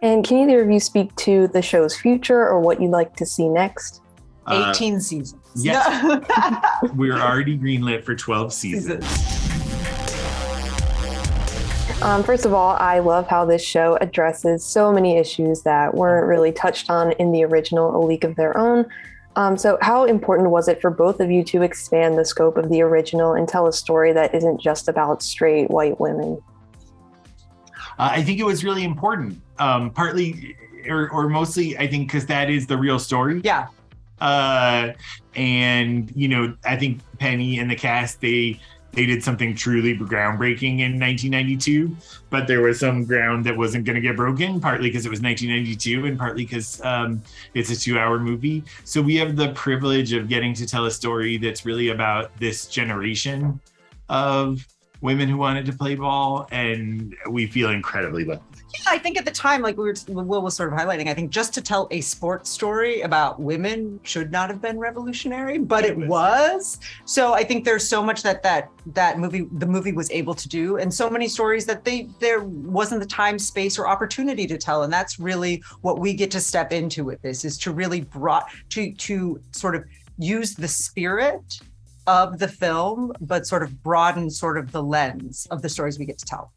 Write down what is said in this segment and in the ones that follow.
And can either of you speak to the show's future or what you'd like to see next? 18 seasons. Yes. We're already greenlit for 12 seasons. First of all, I love how this show addresses so many issues that weren't really touched on in the original A League of Their Own. So how important was it for both of you to expand the scope of the original and tell a story that isn't just about straight white women? I think it was really important, partly or mostly, I think, because that is the real story. Yeah. And, I think Penny and the cast, they did something truly groundbreaking in 1992, but there was some ground that wasn't going to get broken, partly because it was 1992 and partly because it's a 2-hour movie. So we have the privilege of getting to tell a story that's really about this generation of women who wanted to play ball, and we feel incredibly lucky. Yeah, I think at the time, like Will was sort of highlighting, I think just to tell a sports story about women should not have been revolutionary, but it was. So I think there's so much that the movie was able to do, and so many stories that there wasn't the time, space, or opportunity to tell. And that's really what we get to step into with this, is to really to sort of use the spirit of the film, but sort of broaden sort of the lens of the stories we get to tell.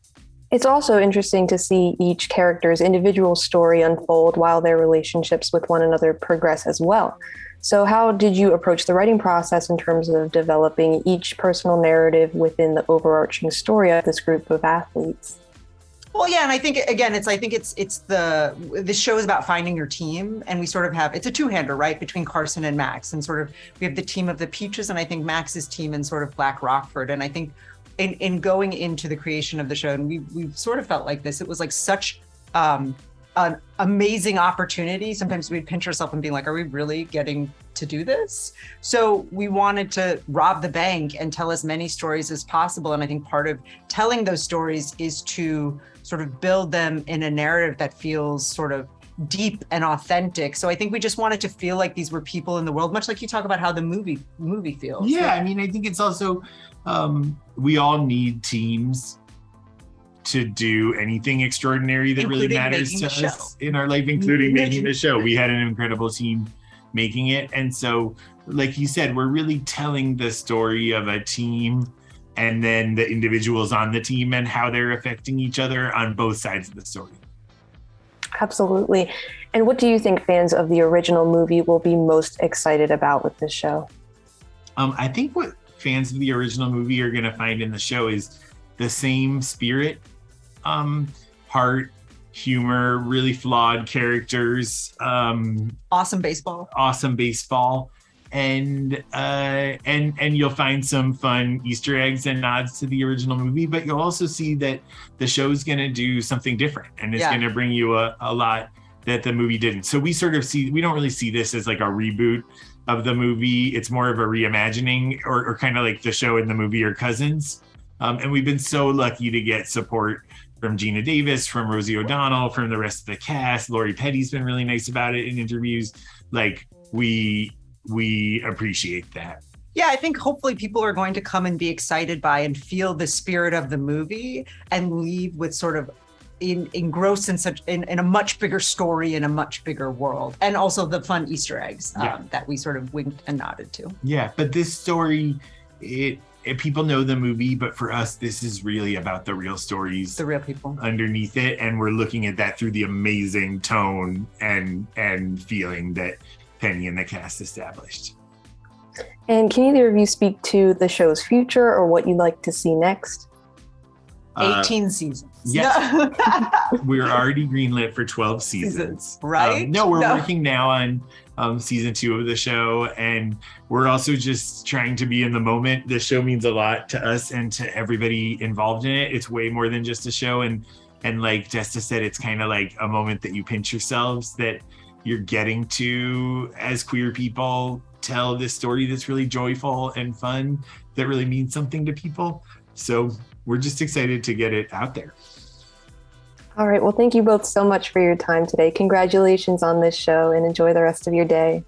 It's also interesting to see each character's individual story unfold while their relationships with one another progress as well. So how did you approach the writing process in terms of developing each personal narrative within the overarching story of this group of athletes? Well, yeah, and I think this show is about finding your team, and we sort of have, it's a two-hander, right, between Carson and Max, and sort of we have the team of the Peaches, and I think Max's team in sort of Black Rockford, and I think in going into the creation of the show, and we sort of felt like this, it was like such an amazing opportunity. Sometimes we'd pinch ourselves and be like, are we really getting to do this? So we wanted to rob the bank and tell as many stories as possible. And I think part of telling those stories is to sort of build them in a narrative that feels sort of deep and authentic. So I think we just wanted to feel like these were people in the world, much like you talk about how the movie feels. Yeah, I mean, I think it's also, we all need teams to do anything extraordinary that really matters to us in our life, including making the show. We had an incredible team making it. And so, like you said, we're really telling the story of a team and then the individuals on the team and how they're affecting each other on both sides of the story. Absolutely. And what do you think fans of the original movie will be most excited about with this show? I think what fans of the original movie are going to find in the show is the same spirit, heart, humor, really flawed characters, awesome baseball, and you'll find some fun Easter eggs and nods to the original movie, but you'll also see that the show's going to do something different, and it's going to bring you a lot that the movie didn't. So we don't really see this as like a reboot of the movie. It's more of a reimagining, or kind of like the show and the movie are cousins. And we've been so lucky to get support from Gina Davis, from Rosie O'Donnell, from the rest of the cast. Lori Petty's been really nice about it in interviews. Like, we appreciate that. Yeah, I think hopefully people are going to come and be excited by and feel the spirit of the movie and leave with sort of engrossed in a much bigger story in a much bigger world, and also the fun Easter eggs that we sort of winked and nodded to. Yeah, but this story, people know the movie, but for us, this is really about the real stories, the real people underneath it, and we're looking at that through the amazing tone and feeling that Penny and the cast established. And can either of you speak to the show's future or what you'd like to see next? 18 seasons. Yes. We're already greenlit for 12 seasons. Right? We're working now on season 2 of the show, and we're also just trying to be in the moment. The show means a lot to us and to everybody involved in it. It's way more than just a show, and like Desta said, it's kind of like a moment that you pinch yourselves that you're getting to, as queer people, tell this story that's really joyful and fun, that really means something to people. So we're just excited to get it out there. All right. Well, thank you both so much for your time today. Congratulations on this show, and enjoy the rest of your day.